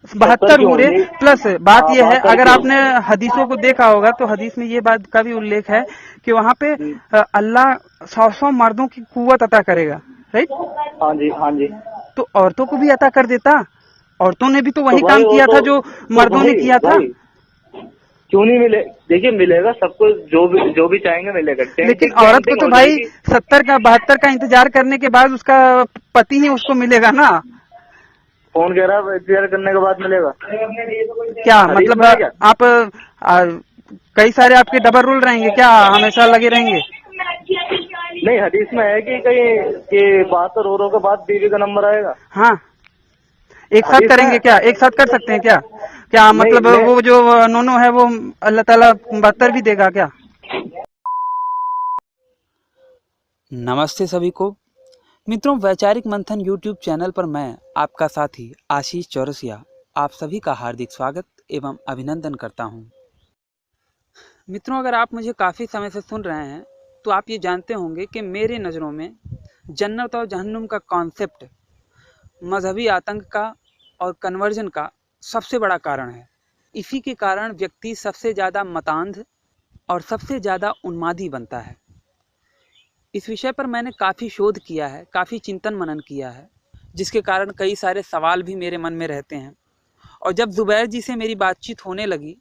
72 हूरे plus. बात यह है, अगर आपने हदीसों को देखा होगा तो हदीस में ये बात का भी उल्लेख है कि वहाँ पे अल्लाह 100 मर्दों की कुव्वत अता करेगा, राइट? हाँ जी, हाँ जी। तो औरतों को भी अता कर देता। औरतों ने भी तो वही तो काम किया था जो मर्दों ने भाई किया था। क्यों नहीं मिले? देखिए मिलेगा सबको, जो भी चाहेंगे मिलेगा। लेकिन औरत को तो भाई 70 का 72 का इंतजार करने के बाद उसका पति ही उसको मिलेगा ना। कौन कह रहा है इंतजार करने के बाद मिलेगा? क्या मतलब आप कई सारे आपके डबल रूल रहेंगे क्या, हमेशा लगे रहेंगे? नहीं, हदीस में है कि कहीं कि 72 औरों के बाद बीवी का नंबर आएगा। हाँ, एक साथ करेंगे क्या? एक साथ कर सकते हैं क्या? क्या मतलब वो जो नोनो है वो अल्लाह ताला 72 भी देगा क्या? नमस्ते सभी को मित्रों, वैचारिक मंथन यूट्यूब चैनल पर मैं आपका साथी आशीष चौरसिया आप सभी का हार्दिक स्वागत एवं अभिनंदन करता हूं। मित्रों, अगर आप मुझे काफ़ी समय से सुन रहे हैं तो आप ये जानते होंगे कि मेरे नज़रों में जन्नत और जहन्नुम का कॉन्सेप्ट मजहबी आतंक का और कन्वर्जन का सबसे बड़ा कारण है। इसी के कारण व्यक्ति सबसे ज़्यादा मतांध और सबसे ज़्यादा उन्मादी बनता है। इस विषय पर मैंने काफ़ी शोध किया है, काफ़ी चिंतन मनन किया है, जिसके कारण कई सारे सवाल भी मेरे मन में रहते हैं। और जब ज़ुबैर जी से मेरी बातचीत होने लगी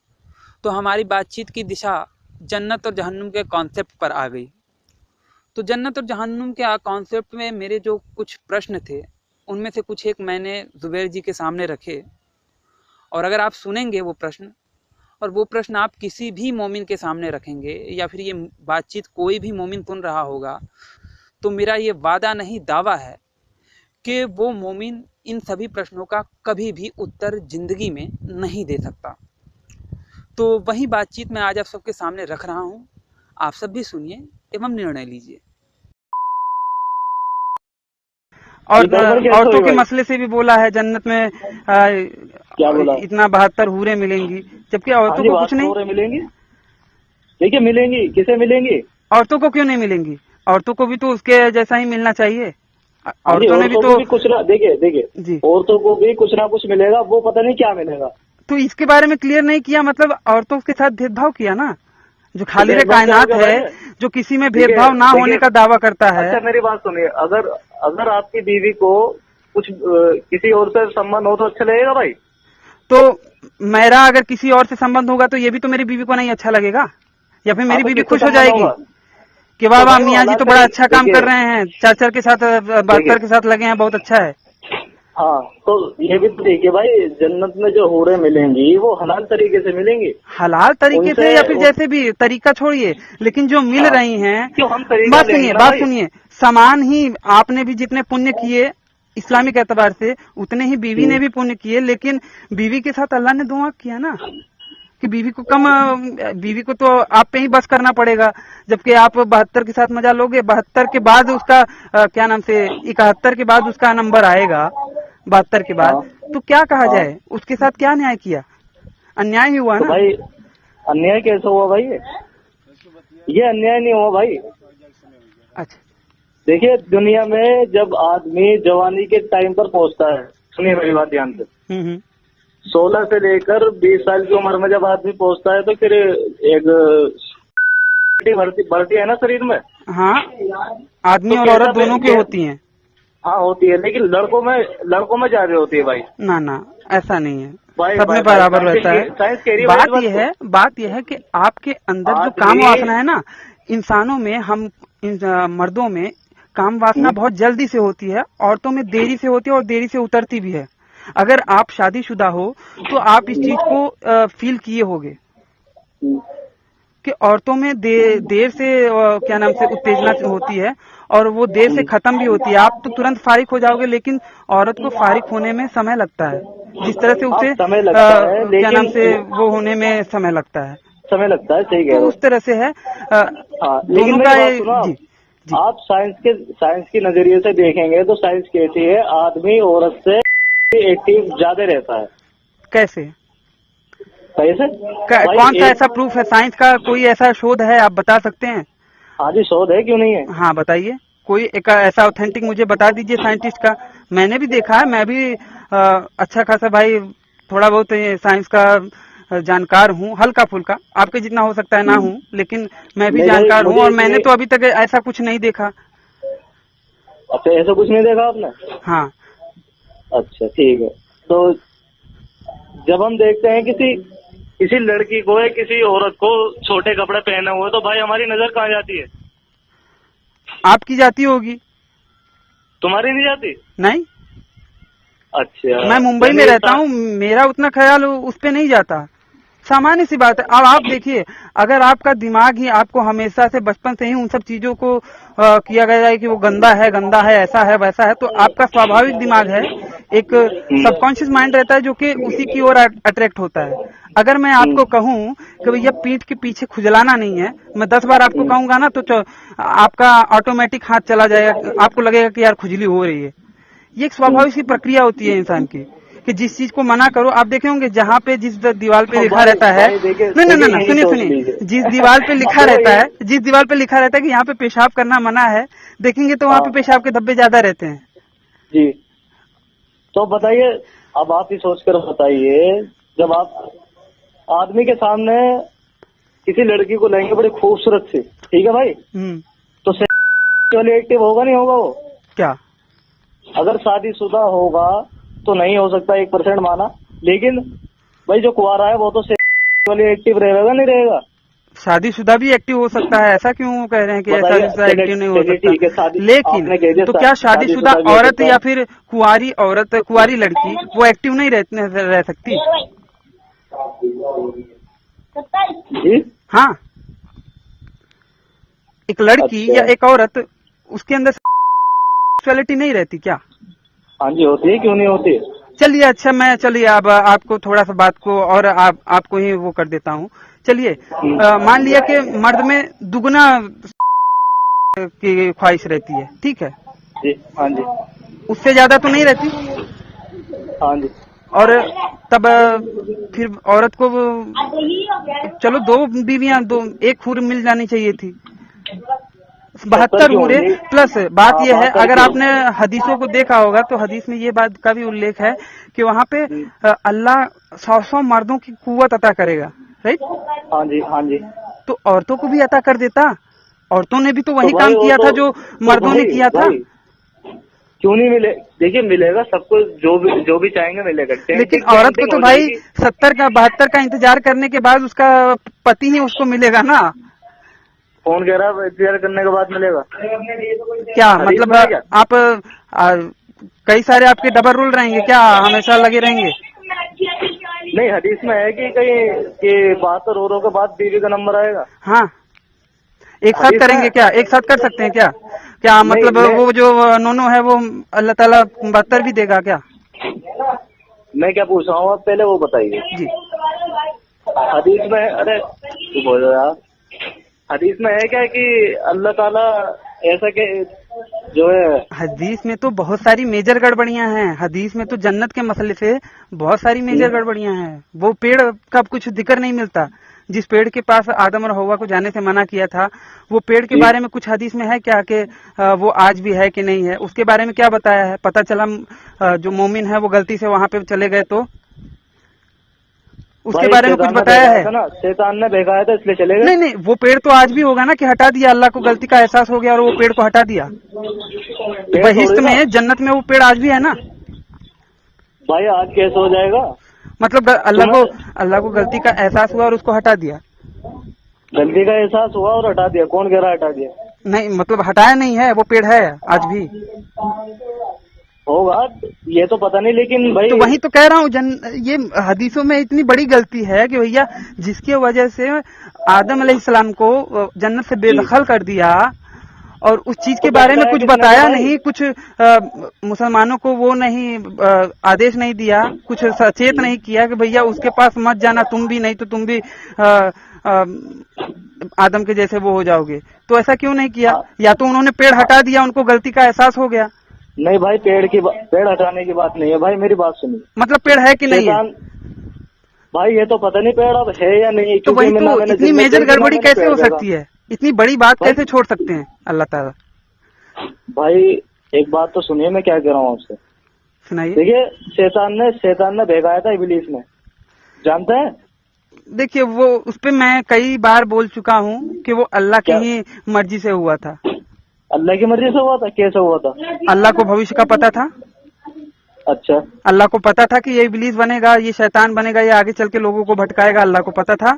तो हमारी बातचीत की दिशा जन्नत और जहन्नुम के कॉन्सेप्ट पर आ गई। तो जन्नत और जहन्नुम के कॉन्सेप्ट में मेरे जो कुछ प्रश्न थे उनमें से कुछ एक मैंने ज़ुबैर जी के सामने रखे। और अगर आप सुनेंगे वो प्रश्न, और वो प्रश्न आप किसी भी मोमिन के सामने रखेंगे या फिर ये बातचीत कोई भी मोमिन सुन रहा होगा, तो मेरा ये वादा नहीं दावा है कि वो मोमिन इन सभी प्रश्नों का कभी भी उत्तर जिंदगी में नहीं दे सकता। तो वही बातचीत मैं आज आप सबके सामने रख रहा हूँ। आप सब भी सुनिए एवं निर्णय लीजिए। और औरतों के मसले से भी बोला है जन्नत में क्या बोला? इतना 72 हूरें मिलेंगी, जबकि औरतों को कुछ नहीं मिलेंगी। देखिए मिलेंगी, किसे मिलेंगी? औरतों को क्यों नहीं मिलेंगी? औरतों को भी तो उसके जैसा ही मिलना चाहिए। औरतों ने भी तो कुछ ना, देखिए औरतों को भी कुछ ना कुछ मिलेगा, वो पता नहीं क्या मिलेगा। तो इसके बारे में क्लियर नहीं किया, मतलब औरतों के साथ भेदभाव किया ना। जो खालिद कायनात है, जो किसी में भेदभाव ना होने का दावा करता है। अच्छा मेरी बात सुनिए, अगर आपकी बीवी को कुछ किसी और से संबंध हो तो अच्छा लगेगा भाई? तो मेरा अगर किसी और से संबंध होगा तो ये भी तो मेरी बीवी को नहीं अच्छा लगेगा, या फिर मेरी बीवी खुश हो जाएगी कि वाह वाह मियाँ जी तो बड़ा अच्छा काम कर रहे हैं, चाचर के साथ 72 के साथ लगे हैं, बहुत अच्छा है। हाँ, तो ये भी तो देखिए भाई, जन्नत में जो हूरें मिलेंगी वो हलाल तरीके से मिलेंगी। हलाल तरीके से या फिर जैसे भी, तरीका छोड़िए, लेकिन जो मिल रही हैं, बात सुनिए, समान ही आपने भी जितने पुण्य किए इस्लामिक एतबार से उतने ही बीवी ने भी पुण्य किए, लेकिन बीवी के साथ अल्लाह ने दुआ किया ना कि बीवी को तो आप पे ही बस करना पड़ेगा, जबकि आप 72 के साथ मजा लोगे। 72 के बाद उसका क्या नाम से 71 के बाद उसका नंबर आएगा, 72 के बाद तो क्या कहा जाए? उसके साथ क्या न्याय किया? अन्याय ही हुआ ना भाई। अन्याय कैसे हुआ भाई? ये अन्याय नहीं हुआ भाई। अच्छा, देखिए दुनिया में जब आदमी जवानी के टाइम पर पहुंचता है, सुनिए मेरी बात ध्यान से, 16 से लेकर 20 साल की उम्र में जब आदमी पहुंचता है तो फिर एक बढ़ती है ना शरीर में। हाँ, आदमी और औरत दोनों की होती हैं। हाँ होती है, लेकिन लड़कों में ज्यादा होती है भाई। ना ऐसा नहीं है, सब में बराबर रहता है। बात यह है कि आपके अंदर जो काम वासना है ना, इंसानों में, हम मर्दों में काम वासना बहुत जल्दी से होती है, औरतों में देरी से होती है और देरी से उतरती भी है। अगर आप शादीशुदा हो तो आप इस चीज को फील किए होंगे कि औरतों में देर से क्या नाम से उत्तेजना होती है और वो देर से खत्म भी होती है। आप तो तुरंत फारिग हो जाओगे, लेकिन औरत को फारिग होने में समय लगता है, जिस तरह से उसे क्या नाम से वो होने में समय लगता है। सही है, तो उस तरह से है दोनों का। जी, आप साइंस की नजरिए से देखेंगे तो साइंस कहती है आदमी औरत से एक्टिव ज्यादा रहता है। कैसे? कौन सा ऐसा प्रूफ है? साइंस का कोई ऐसा शोध है, आप बता सकते हैं? हाँ जी, शोध है, क्यों नहीं है। हाँ बताइए, कोई एक ऐसा ऑथेंटिक मुझे बता दीजिए साइंटिस्ट का। मैंने भी देखा है, मैं भी अच्छा खासा भाई थोड़ा बहुत साइंस का जानकार हूँ, हल्का फुल्का, आपके जितना हो सकता है ना हूँ, लेकिन मैं भी जानकार हूँ और मैंने तो अभी तक ऐसा कुछ नहीं देखा। अच्छा, ऐसा कुछ नहीं देखा आपने? हाँ। अच्छा ठीक है। तो जब हम देखते हैं किसी लड़की को या किसी औरत को छोटे कपड़े पहने हुए, तो भाई हमारी नजर कहाँ जाती है? आपकी जाती होगी। तुम्हारी नहीं जाती? नहीं। अच्छा, मैं मुंबई में रहता हूँ, मेरा उतना ख्याल उस पे नहीं जाता, सामान्य सी बात है। अब आप देखिए, अगर आपका दिमाग ही आपको हमेशा से बचपन से ही उन सब चीजों को किया गया है कि वो गंदा है, ऐसा है वैसा है, तो आपका स्वाभाविक दिमाग है, एक सबकॉन्शियस माइंड रहता है जो कि उसी की ओर अट्रैक्ट होता है। अगर मैं आपको कहूँ कि भैया पीठ के पीछे खुजलाना नहीं है, मैं 10 बार आपको कहूंगा ना, तो आपका ऑटोमेटिक हाथ चला जाएगा, आपको लगेगा कि यार खुजली हो रही है। ये एक स्वाभाविक सी प्रक्रिया होती है इंसान की, कि जिस चीज को मना करो। आप देखे होंगे जहाँ पे जिस दीवार पे लिखा रहता है, नहीं सुनिए, जिस दीवार पे लिखा रहता है कि यहाँ पे पेशाब करना मना है, देखेंगे तो वहाँ पे पेशाब के धब्बे ज्यादा रहते हैं। जी, तो बताइए, अब आप ही सोच कर बताइए, जब आप आदमी के सामने किसी लड़की को लेंगे बड़ी खूबसूरत सी, ठीक है भाई, तो सेक्सुअली एक्टिव होगा नहीं होगा वो? क्या? अगर शादीशुदा होगा तो नहीं हो सकता, 1% माना, लेकिन भाई जो कुंवारा है वो तो सेक्सुअली एक्टिव रहेगा नहीं रहेगा? शादीशुदा भी एक्टिव हो सकता है, ऐसा क्यों कह रहे हैं कि शादीशुदा एक्टिव नहीं हो सकता? लेकिन तो क्या शादीशुदा औरत या फिर कुंवारी लड़की वो एक्टिव नहीं रह सकती? हाँ, एक लड़की या एक औरत, उसके अंदर सेक्सुअलिटी नहीं रहती क्या? हाँ जी, होती है, क्यों नहीं होती? चलिए, अच्छा मैं अब आपको थोड़ा सा बात को और आपको ही वो कर देता हूँ। चलिए, मान लिया कि मर्द में दुगना की ख्वाहिश रहती है, ठीक है जी? हाँ जी। उससे ज्यादा तो नहीं रहती? हाँ जी। और तब फिर औरत को चलो 2 बीवियां, एक हुर मिल जानी चाहिए थी, 72 हुरे प्लस। बात यह है, अगर आपने हदीसों को देखा होगा तो हदीस में ये बात का भी उल्लेख है कि वहाँ पे अल्लाह 100 मर्दों की कुव्वत अता करेगा, राइट? हाँ जी, हाँ जी। तो औरतों को भी अता कर देता, औरतों ने भी तो वही काम किया था जो मर्दों ने किया था। क्यों नहीं मिले? देखिए, मिलेगा सबको, जो भी चाहेंगे मिलेगा, लेकिन औरत को तो भाई 70 का 72 का इंतजार करने के बाद उसका पति ही उसको मिलेगा ना। कौन कह रहा है इंतजार करने के बाद मिलेगा? क्या मतलब आप कई सारे आपके डबल रूल रहेंगे क्या, हमेशा लगे रहेंगे? नहीं, हदीस में है कि कहीं कि 72 औरों के बाद बीवी का नंबर आएगा। हाँ, एक साथ करेंगे क्या? एक साथ कर सकते हैं क्या मतलब वो जो नोनो है वो अल्लाह ताला 72 भी देगा क्या? मैं क्या पूछ रहा हूँ, आप पहले वो बताइए जी। हदीस में, अरे तू बोल रहा, हदीस में है क्या कि अल्लाह ताला ऐसा के जो है? हदीस में तो बहुत सारी मेजर गड़बड़ियां हैं, हदीस में तो जन्नत के मसले से बहुत सारी मेजर गड़बड़ियां हैं। वो पेड़ का कुछ जिक्र नहीं मिलता, जिस पेड़ के पास आदम और हवा को जाने से मना किया था, वो पेड़ के बारे में कुछ हदीस में है क्या कि वो आज भी है कि नहीं है? उसके बारे में क्या बताया है? पता चला जो मोमिन है वो गलती से वहां पे चले गए तो उसके बारे में कुछ बताया है? शैतान ने भेजा था इसलिए चले गए। नहीं, वो पेड़ तो आज भी होगा ना कि हटा दिया, अल्लाह को गलती का एहसास हो गया और वो पेड़ को हटा दिया। बहिश्त में, जन्नत में वो पेड़ आज भी है ना भाई। आज कैसे हो जाएगा? मतलब अल्लाह को गलती का एहसास हुआ और उसको हटा दिया। गलती का एहसास हुआ और हटा दिया? कौन कह रहा है हटा दिया? नहीं, मतलब हटाया नहीं है, वो पेड़ है आज भी। होगा, ये तो पता नहीं, लेकिन भाई तो वही तो कह रहा हूँ, ये हदीसों में इतनी बड़ी गलती है कि भैया जिसकी वजह से आदम अलैहिस्सलाम को जन्नत से बेदखल कर दिया और उस चीज के बारे में कुछ बताया नहीं, कुछ मुसलमानों को वो नहीं आदेश नहीं दिया, कुछ सचेत नहीं किया कि भैया उसके पास मत जाना, तुम भी नहीं तो तुम भी आदम के जैसे वो हो जाओगे। तो ऐसा क्यों नहीं किया? या तो उन्होंने पेड़ हटा दिया, उनको गलती का एहसास हो गया। नहीं भाई, पेड़ हटाने की बात नहीं है भाई, मेरी बात सुनिए। मतलब पेड़ है कि नहीं है? भाई ये तो पता नहीं पेड़ अब है या नहीं। तो वही तो, इतनी मेजर गड़बड़ी कैसे हो सकती है? इतनी बड़ी बात कैसे छोड़ सकते हैं अल्लाह ताला? भाई एक बात तो सुनिए, मैं क्या कह रहा हूँ आपसे। सुनाइए। देखिए, शैतान ने भेगाया था इब्लीस ने, जानते हैं? देखिए वो उस पे मैं कई बार बोल चुका हूँ कि वो अल्लाह की क्या ही मर्जी से हुआ था। अल्लाह की मर्जी से हुआ था? कैसे हुआ था? अल्लाह को भविष्य का पता था। अच्छा, अल्लाह को पता था कि ये इब्लीस बनेगा, ये शैतान बनेगा, ये आगे चल के लोगों को भटकाएगा। अल्लाह को पता था।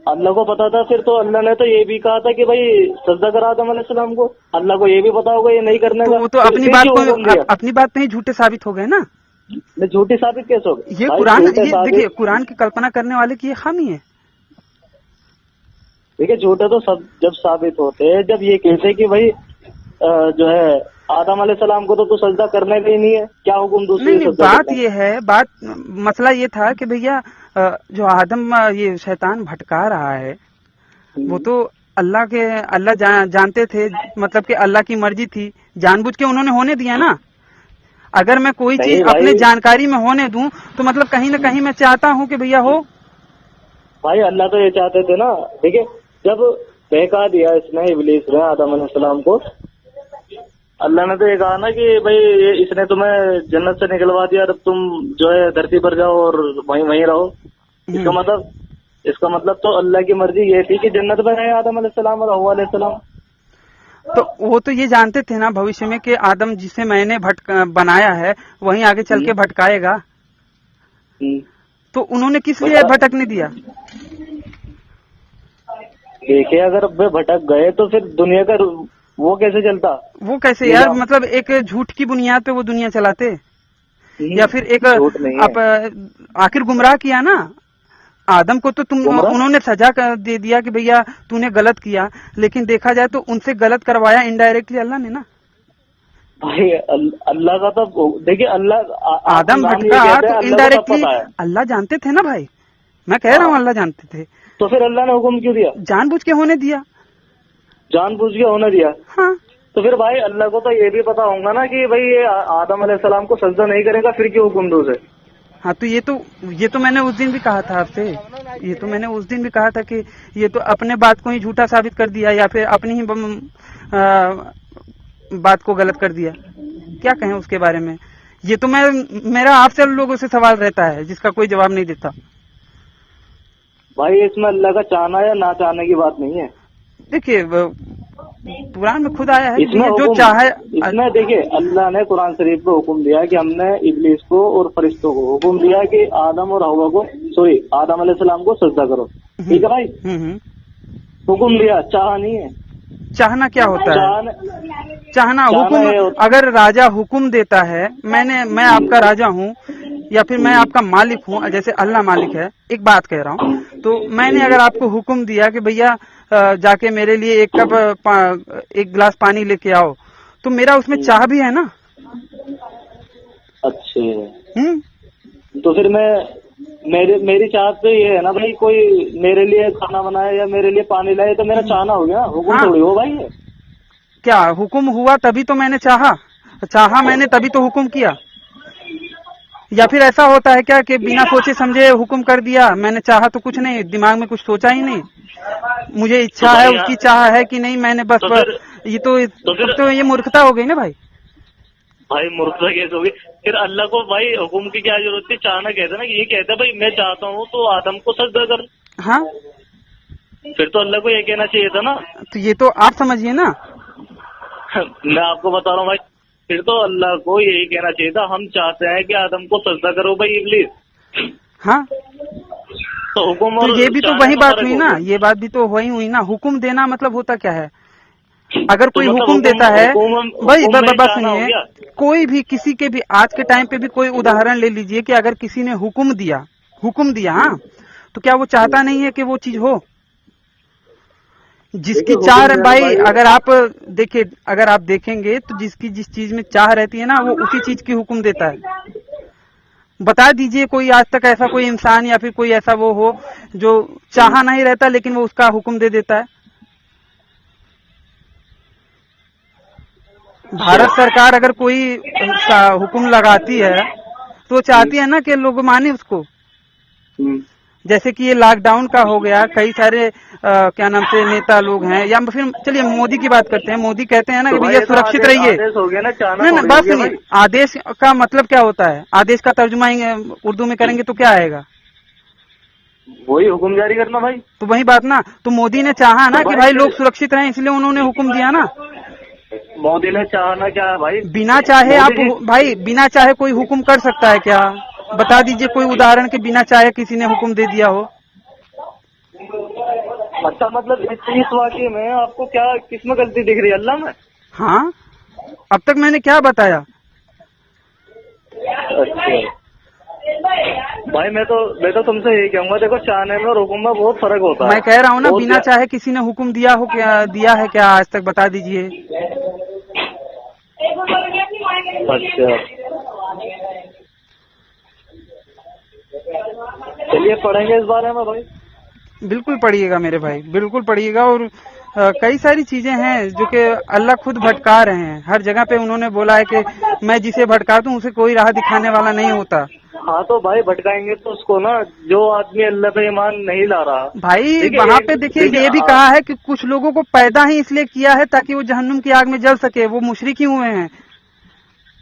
अल्लाह को पता था, फिर तो अल्लाह ने तो ये भी कहा था कि भाई सजदा करा आदम अलैहिस्सलाम को। अल्लाह को ये भी पता होगा ये नहीं करने तो का, वो तो फिर क्यों हुक्म दिया? अपनी बात में ही झूठे साबित हो गए ना। मैं झूठी साबित कैसे हो गई ये भाई? कुरान, झूठे ये देखिए साबित, कुरान की कल्पना करने वाले की ये खामी है। देखिए झूठे तो सब जब साबित होते हैं, जब ये कहते कि भाई जो है आदम अलैहिस्सलाम को तो तू सजदा करने का ही नहीं है, क्या हुक्म दूसरी नहीं, सजदा बात करने ये है, मसला ये था कि भैया जो आदम ये शैतान भटका रहा है वो तो अल्लाह जानते थे, मतलब कि अल्लाह की मर्जी थी, जानबूझ के उन्होंने होने दिया ना। अगर मैं कोई नहीं चीज भाई, अपने जानकारी में होने दूं तो मतलब कहीं ना कहीं मैं चाहता हूं कि भैया हो। भाई अल्लाह तो ये चाहते थे ना। देखिए, जब बहका दिया इसने इब्लीस ने आदम अलैहिस्सलाम को, अल्लाह ने तो ये कहा ना कि भाई इसने तुम्हें जन्नत से निकलवा दिया, अब तुम जो है धरती पर जाओ और वहीं वहीं रहो। इसका मतलब तो अल्लाह की मर्जी ये थी कि जन्नत में रहे आदम अलैहिस्सलाम और हव्वा अलैहिस्सलाम। तो वो तो ये जानते थे ना भविष्य में कि आदम जिसे मैंने बनाया है वहीं आगे चल के भटकाएगा। तो उन्होंने किस लिए भटकने दिया? देखिए, अगर वे भटक गए तो फिर दुनिया का वो कैसे चलता? वो कैसे यार, मतलब एक झूठ की बुनियाद पे वो दुनिया चलाते, या फिर एक आखिर गुमराह किया ना आदम को। तो उन्होंने सजा दे दिया कि भैया तूने गलत किया, लेकिन देखा जाए तो उनसे गलत करवाया इनडायरेक्टली अल्लाह ने ना। भाई अल्लाह का तो देखिए, अल्लाह आदम भटका तो इनडायरेक्टली अल्लाह जानते थे ना भाई। मैं कह रहा हूँ अल्लाह जानते थे, तो फिर अल्लाह ने हुक्म क्यों दिया? जानबूझ के होने दिया। जानबूझ के होने दिया। हाँ, तो फिर भाई अल्लाह को तो ये भी पता होगा ना कि भाई ये आदम अलैहिस्सलाम को सजदा नहीं करेगा, फिर क्यों हुक्म दो उसे? हाँ, तो ये तो मैंने उस दिन भी कहा था आपसे। ये तो मैंने उस दिन भी कहा था कि ये तो अपने बात को ही झूठा साबित कर दिया, या फिर अपनी ही बात को गलत कर दिया। क्या कहें उसके बारे में? ये तो मेरा आपसे लोगों से सवाल रहता है जिसका कोई जवाब नहीं देता। भाई इसमें अल्लाह का चाहना या ना चाहने की बात नहीं है। देखिए कुरान में खुद आया है इसमें जो चाहे। इसमें देखिए, अल्लाह ने कुरान शरीफ में हुक्म दिया कि हमने इब्लीस को और फरिश्तों को हुक्म दिया कि आदम और हव्वा को आदम अलैहिस्सलाम को सजदा करो। ठीक है भाई, हुक्म दिया, चाहा नहीं है। चाहना क्या होता है? चाहना हुक्म, अगर राजा हुक्म देता है, मैं आपका राजा हूँ या फिर मैं आपका मालिक हूँ, जैसे अल्लाह मालिक है, एक बात कह रहा हूँ, तो मैंने अगर आपको हुक्म दिया कि भैया जाके मेरे लिए एक गिलास पानी लेके आओ, तो मेरा उसमें चाह भी है ना। अच्छा, तो फिर मेरी चाहत तो ये है ना भाई, कोई मेरे लिए खाना बनाए या मेरे लिए पानी लाए तो मेरा चाहना हो गया, हुक्म थोड़ी हो भाई। क्या हुक्म हुआ तभी तो मैंने चाहा मैंने तभी तो हुक्म किया? या फिर ऐसा होता है क्या कि बिना सोचे समझे हुक्म कर दिया? मैंने चाहा तो कुछ नहीं, दिमाग में कुछ सोचा ही नहीं, मुझे इच्छा है, उसकी चाह है कि नहीं, मैंने बस तो ये मूर्खता हो गई ना भाई। भाई मूर्खता कैसे होगी? फिर अल्लाह को भाई हुक्म की क्या जरूरत थी? चाहना कहते ना कि ये कहता भाई मैं चाहता हूँ तो आदम को सजदा कर। हाँ, फिर तो अल्लाह को ये कहना चाहिए था ना। तो ये तो आप समझिए ना। मैं आपको बता रहा हूँ भाई, फिर तो अल्लाह को यही कहना चाहिए था, हम चाहते हैं कि आदम को सजदा करो भाई इब्लीस। हाँ, तो हुक्म, तो ये भी तो वही बात हुई ना, ये बात भी तो वही हुई ना। हुक्म देना मतलब होता क्या है? अगर कोई हुक्म देता है भाई, बाबा सुनिए, कोई भी किसी के भी आज के टाइम पे भी कोई उदाहरण ले लीजिए कि अगर किसी ने हुक्म दिया हाँ, तो क्या वो चाहता नहीं है कि वो चीज हो? जिसकी चाह भाई, अगर आप देखेंगे तो जिसकी जिस चीज में चाह रहती है ना, वो उसी चीज की हुक्म देता है। बता दीजिए कोई आज तक ऐसा कोई इंसान या फिर कोई ऐसा वो हो जो चाहा नहीं रहता लेकिन वो उसका हुक्म दे देता है। भारत सरकार अगर कोई हुक्म लगाती है तो चाहती है ना कि लोग माने उसको। जैसे कि ये लॉकडाउन का हो गया, कई सारे क्या नाम से नेता लोग हैं, या फिर चलिए मोदी की बात करते हैं। मोदी कहते हैं ना तो कि भाई भैया ये तो सुरक्षित रहिए। आदेश हो गया ना, चाहना नहीं नहीं, थोड़ी बात हो गया सुनिए, भाई। आदेश का मतलब क्या होता है? आदेश का तर्जुमा उर्दू में करेंगे तो क्या आएगा? वही हुक्म जारी करना भाई। तो वही बात ना, तो मोदी ने चाहा ना तो कि भाई भाई फिर लोग सुरक्षित रहें, इसलिए उन्होंने हुक्म दिया ना। मोदी ने चाहना क्या है भाई? बिना चाहे मोदी आप जी, भाई, बिना चाहे कोई हुक्म कर सकता है क्या? बता दीजिए कोई उदाहरण के बिना चाहे किसी ने हुक्म दे दिया हो। अच्छा मतलब इस वाक्य में आपको क्या, किसमें गलती दिख रही है, अल्लाह में? हाँ, अब तक मैंने क्या बताया? अच्छा भाई, मैं तो तुमसे यही कहूंगा, देखो चाहने में और हुक्म में बहुत फर्क होता है। मैं कह रहा हूँ ना, और बिना चाहे किसी ने हुक्म दिया हो क्या? दिया है क्या आज तक? बता दीजिए। अच्छा चलिए पढ़ेंगे इस बारे में भाई। बिल्कुल पढ़िएगा मेरे भाई, बिल्कुल पढ़िएगा। और कई सारी चीजें हैं जो कि अल्लाह खुद भटका रहे हैं। हर जगह पे उन्होंने बोला है कि मैं जिसे भटका दूं उसे कोई राह दिखाने वाला नहीं होता। हाँ तो भाई भटकाएंगे तो उसको ना, जो आदमी अल्लाह पे ईमान नहीं ला रहा। भाई देखिए वहाँ पे देखिए ये भी हाँ, कहा है कि कुछ लोगों को पैदा ही इसलिए किया है ताकि वो जहन्नुम की आग में जल सके, वो मुशरिक ही हुए हैं।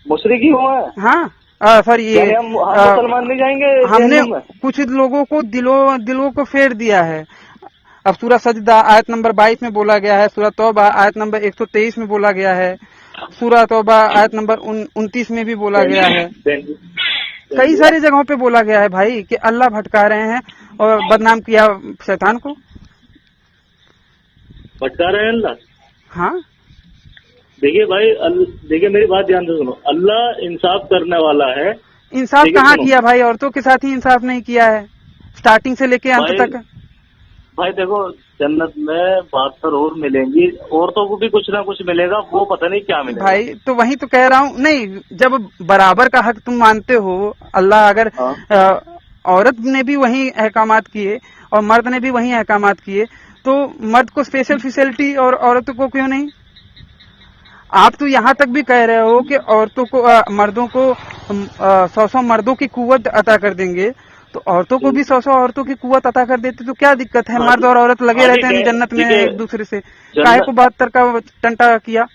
मुशरिक ही हुआ है। हाँ, सॉरी, ये यानी हम मुसलमान नहीं जाएंगे हमने जहन्नुम में? कुछ लोगों को दिलों को फेर दिया है। अब सूरह सजदा आयत नंबर 22 में बोला गया है, सूरह तौबा आयत नंबर 123 में बोला गया है, सूरह तौबा आयत नंबर 29 में भी बोला गया है। कई सारी जगहों पे बोला गया है भाई कि अल्लाह भटका रहे हैं और बदनाम किया शैतान को। भटका रहे हैं अल्लाह। हाँ, देखिए भाई, देखिए मेरी बात ध्यान से सुनो, अल्लाह इंसाफ करने वाला है। इंसाफ देखिए कहाँ सुनो किया भाई? औरतों के साथ ही इंसाफ नहीं किया है, स्टार्टिंग से लेके अंत भाई, तक। भाई देखो जन्नत में 72 और मिलेंगी, औरतों को भी कुछ ना कुछ मिलेगा, वो पता नहीं क्या मिलेगा भाई तो वही तो कह रहा हूँ। नहीं, जब बराबर का हक तुम मानते हो, अल्लाह अगर हाँ। औरत ने भी वही अहकामात किए और मर्द ने भी वही अहकामात किए, तो मर्द को स्पेशल फैसिलिटी और औरतों को क्यों नहीं? आप तो यहाँ तक भी कह रहे हो कि औरतों को मर्दों को 100 मर्दों की कुव्वत अता कर देंगे, तो औरतों को भी 100 औरतों की कुव्वत अता कर देते तो क्या दिक्कत है? मर्द और औरत लगे रहते हैं जन्नत में एक दूसरे से, काहे को 72 का टंटा किया?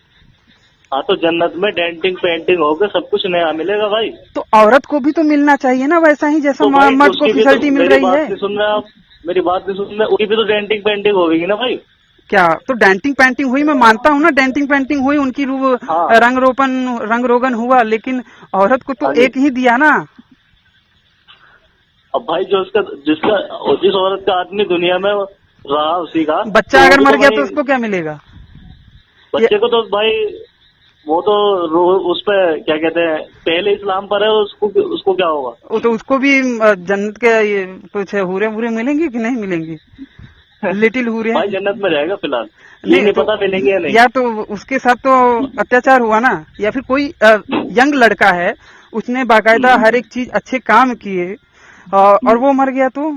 हाँ तो जन्नत में डेंटिंग पेंटिंग होकर सब कुछ नया मिलेगा भाई। तो औरत को भी तो मिलना चाहिए ना वैसा ही जैसा तो भाई मर्द को उसकी भी फैसिलिटी मिल रही है। सुन रहे हैं आप? मेरी बात नहीं सुन रहे? उसकी भी तो डेंटिंग पेंटिंग होगी ना भाई। क्या? तो डेंटिंग पेंटिंग हुई, मैं मानता हूँ ना, डेंटिंग पेंटिंग हुई, उनकी हाँ। रंग रोगन हुआ, लेकिन औरत को तो एक ही दिया ना। अब भाई जिस औरत का आदमी दुनिया में रहा उसी का बच्चा तो अगर मर गया भाई, तो उसको क्या मिलेगा? बच्चे को तो भाई वो तो उस पे क्या कहते हैं, पहले इस्लाम पर है, उसको क्या होगा? वो तो उसको भी जन्नत के ये कुछ हूरे वूरे मिलेंगी कि नहीं मिलेंगी? लिटिल हूरे भाई जन्नत में रहेगा फिलहाल, ये नहीं तो, पता मिलेंगे या नहीं। या तो उसके साथ तो अत्याचार हुआ ना, या फिर कोई यंग लड़का है, उसने बाकायदा हर एक चीज अच्छे काम किए और वो मर गया तो?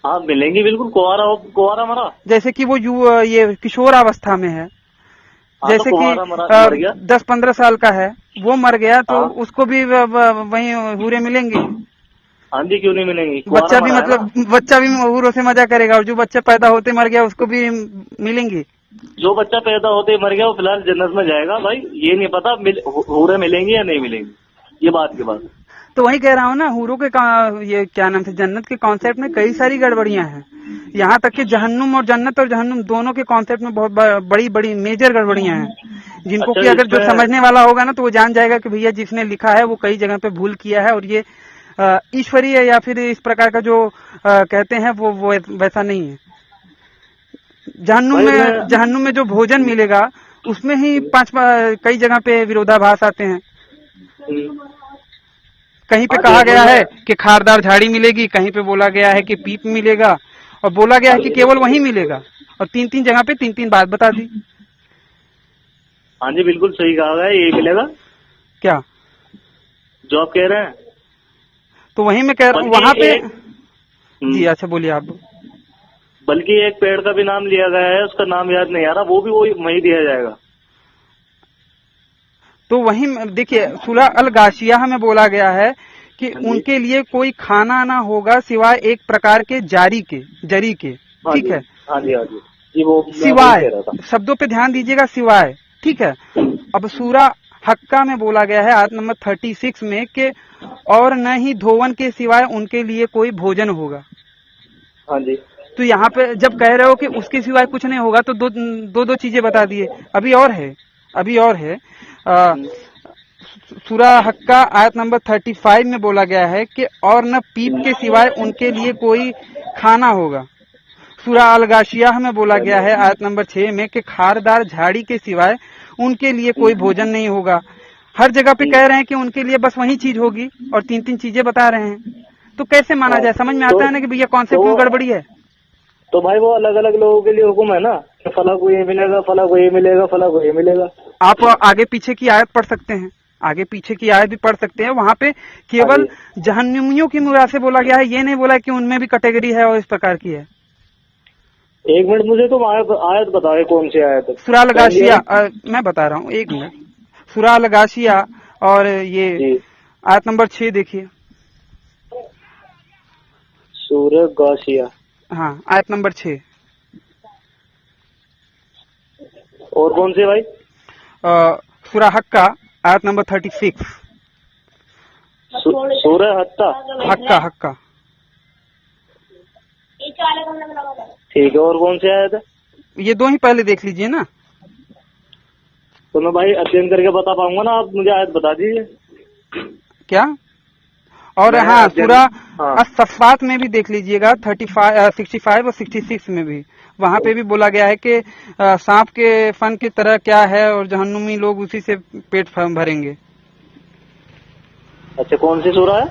हाँ मिलेंगी बिल्कुल, कुआरा मरा। जैसे कि वो ये किशोर अवस्था में है, जैसे कि 10-15 साल का है, वो मर गया तो उसको भी वही हूरे मिलेंगे? हाँ जी, क्यों नहीं मिलेंगी? बच्चा भी बच्चा भी हूरों से मजा करेगा, और जो बच्चा पैदा होते मर गया उसको भी मिलेंगी? जो बच्चा पैदा होते मर गया वो फिलहाल जन्नत में जाएगा भाई, ये नहीं पता हूरे मिलेंगी या नहीं मिलेंगी, ये बात की बात। तो वही कह रहा हूँ ना, हूरों के ये क्या नाम से, जन्नत के कॉन्सेप्ट में कई सारी गड़बड़ियां हैं। यहाँ तक कि जहन्नुम और जहन्नुम दोनों के कॉन्सेप्ट में बहुत बड़ी बड़ी मेजर गड़बड़ियां हैं, जिनको कि अगर जो समझने वाला होगा ना तो वो जान जाएगा कि भैया जिसने लिखा है वो कई जगह पे भूल किया है, और ये ईश्वरीय या फिर इस प्रकार का जो कहते हैं वो वैसा नहीं है। जहन्नुम में जो भोजन मिलेगा उसमें ही कई जगह पे विरोधाभास आते हैं। कहीं पे कहा गया है कि खारदार झाड़ी मिलेगी, कहीं पे बोला गया है कि पीप मिलेगा, और बोला गया है कि केवल वही मिलेगा, और 3-3 जगह पे 3-3 बात बता दी। हाँ जी बिल्कुल सही कहा है, यही मिलेगा क्या जो आप कह रहे हैं? तो वही मैं कह रहा हूँ वहाँ पे। जी अच्छा बोलिए आप। बल्कि एक पेड़ का भी नाम लिया गया है, उसका नाम याद नहीं आ रहा, वो भी वही दिया जाएगा। तो वही देखिए, सूरह अल गाशिया में बोला गया है कि हाँ जी। उनके लिए कोई खाना ना होगा सिवाय एक प्रकार के जरी के। हाँ ठीक जी, है, हाँ जी, हाँ जी। जी वो मैं वही सिवाय, कह रहा था। शब्दों पे ध्यान दीजिएगा, सिवाय। ठीक है। अब सूरा हक्का में बोला गया है आयत नंबर 36 में कि और न ही धोवन के सिवाय उनके लिए कोई भोजन होगा। हाँ जी। तो यहाँ पे जब कह रहे हो कि उसके सिवाय कुछ नहीं होगा तो दो चीजें बता दिए। अभी और है सूरा हक्का आयत नंबर 35 में बोला गया है कि और न पीप के सिवाय उनके लिए कोई खाना होगा। सूरा अल गाशियाह में बोला गया है आयत नंबर 6 में कि खारदार झाड़ी के सिवाय उनके लिए कोई भोजन नहीं होगा। हर जगह पे कह रहे हैं कि उनके लिए बस वही चीज होगी और तीन चीजें बता रहे हैं। तो कैसे माना हाँ, जाए? समझ में आता है ना कि भैया कॉन्सेप्ट में गड़बड़ी है। तो भाई वो अलग अलग लोगों के लिए हुक्म है ना कि फला को ये मिलेगा, फला को ये मिलेगा, फला को ये मिलेगा। आप आगे पीछे की आयत पढ़ सकते हैं, आगे पीछे की आयत भी पढ़ सकते हैं। वहां पे हाँ केवल जी। जहन्नुमियों की मुराद से बोला गया है, ये नहीं बोला कि उनमें भी कैटेगरी है और इस प्रकार की है। एक मिनट, मुझे तुम आयत बताओ, कौन सी आयत है? सूरा अल पहली गाशिया, आयत? मैं बता रहा हूँ, एक मिनट। सूरा अल गाशिया और ये जी, आयत नंबर 6 देखिए। सूरह गाशिया। हाँ, आयत नंबर 6। और कौन सी भाई? सूरा हक्का आयत नंबर 36। सूरह हत्ता। हक्का। ठीक है, और कौन सी आयत है? ये दो ही पहले देख लीजिए ना। तो मैं भाई अध्ययन करके बता पाऊंगा ना, आप मुझे आयत बता दीजिए। क्या? और मैं हाँ, अध्ययन। सूरा हाँ। अस्सफ़ात में भी देख लीजिएगा, 65 और 66 में भी। वहां पे भी बोला गया है कि सांप के फन की तरह क्या है और जहन्नुमी लोग उसी से पेट भरेंगे। अच्छा, कौन सी सूरह है?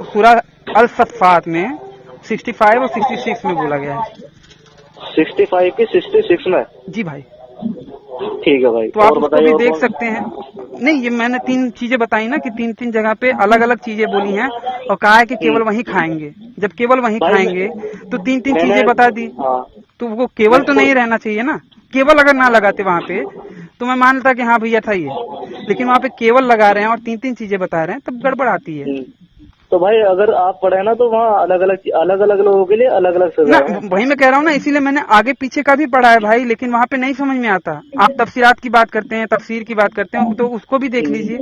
सूरा अल सफ़ात में 65 और 66 में बोला गया है। 65 की 66 में? जी भाई। ठीक है भाई, तो आप और उसको बताइए भी और देख कौन? सकते हैं। नहीं, ये मैंने तीन चीजें बताई ना कि तीन जगह पे अलग अलग चीजें बोली हैं और कहा है कि केवल वही खाएंगे। जब केवल वही भाई खाएंगे तो तीन मैंने। चीजें बता दी। हाँ। तो वो केवल तो नहीं रहना चाहिए ना। केवल अगर ना लगाते वहां पे तो मैं मानता कि हाँ भैया था ये, लेकिन वहां पे केवल लगा रहे हैं और तीन चीजें बता रहे हैं, तब गड़बड़ आती है तो भाई अगर आप पढ़े ना तो वहाँ अलग अलग लोगों के लिए अलग अलग ना। सजा है। वही मैं कह रहा हूँ ना, इसीलिए मैंने आगे पीछे का भी पढ़ा है भाई, लेकिन वहां पे नहीं समझ में आता। आप तफसीरात की बात करते हैं, तफसीर की बात करते हैं, तो उसको भी देख लीजिए।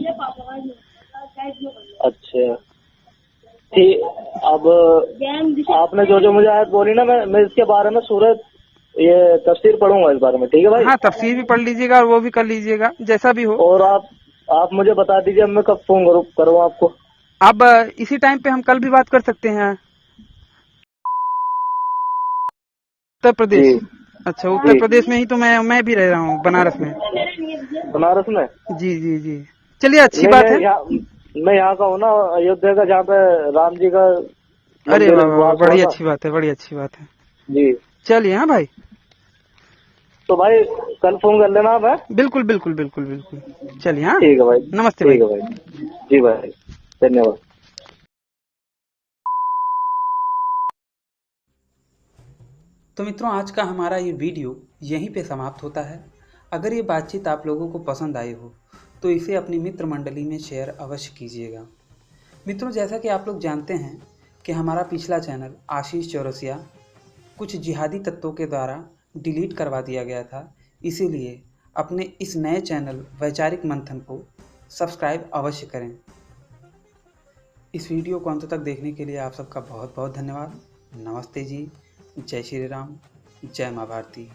अच्छा ठीक। अब आपने जो जो मुझे आयत बोली ना, मैं इसके बारे में सूरत ये तफसीर पढ़ूंगा इस बारे में। ठीक है भाई। हाँ, तफसीर भी पढ़ लीजिएगा और वो भी कर लीजिएगा, जैसा भी हो। और आप मुझे बता दीजिए, अब मैं कब फोन करूँ आपको? अब इसी टाइम पे हम कल भी बात कर सकते हैं। उत्तर प्रदेश। जी। अच्छा, उत्तर जी। प्रदेश में ही तो मैं भी रह रहा हूँ, बनारस में। बनारस में? जी जी जी। चलिए, अच्छी नहीं, बात है। मैं यहाँ का हूँ ना, अयोध्या का, जहाँ पे राम जी का अरे मंदिर वाह वाह, वास हुआ बड़ी था। अच्छी बात है, बड़ी अच्छी बात है। जी। चलिए, हाँ भाई। तो भाई कल फोन कर लेना आप, है? बिल्कुल बिल्कुल बिल्कुल बिल्कुल। चलिए, हाँ। ठीक है भाई। नमस्ते ठीक भाई। है भाई। जी भाई, धन्यवाद। तो मित्रों, आज का हमारा ये वीडियो यहीं पे समाप्त होता है। अगर ये बातचीत आप लोगों को पसंद आई हो तो इसे अपनी मित्र मंडली में शेयर अवश्य कीजिएगा। मित्रों, जैसा कि आप लोग जानते हैं कि हमारा पिछला चैनल आशीष चौरसिया कुछ जिहादी तत्वों के द्वारा डिलीट करवा दिया गया था, इसीलिए अपने इस नए चैनल वैचारिक मंथन को सब्सक्राइब अवश्य करें। इस वीडियो को अंत तक देखने के लिए आप सबका बहुत बहुत धन्यवाद। नमस्ते जी, जय श्री राम, जय माँ भारती।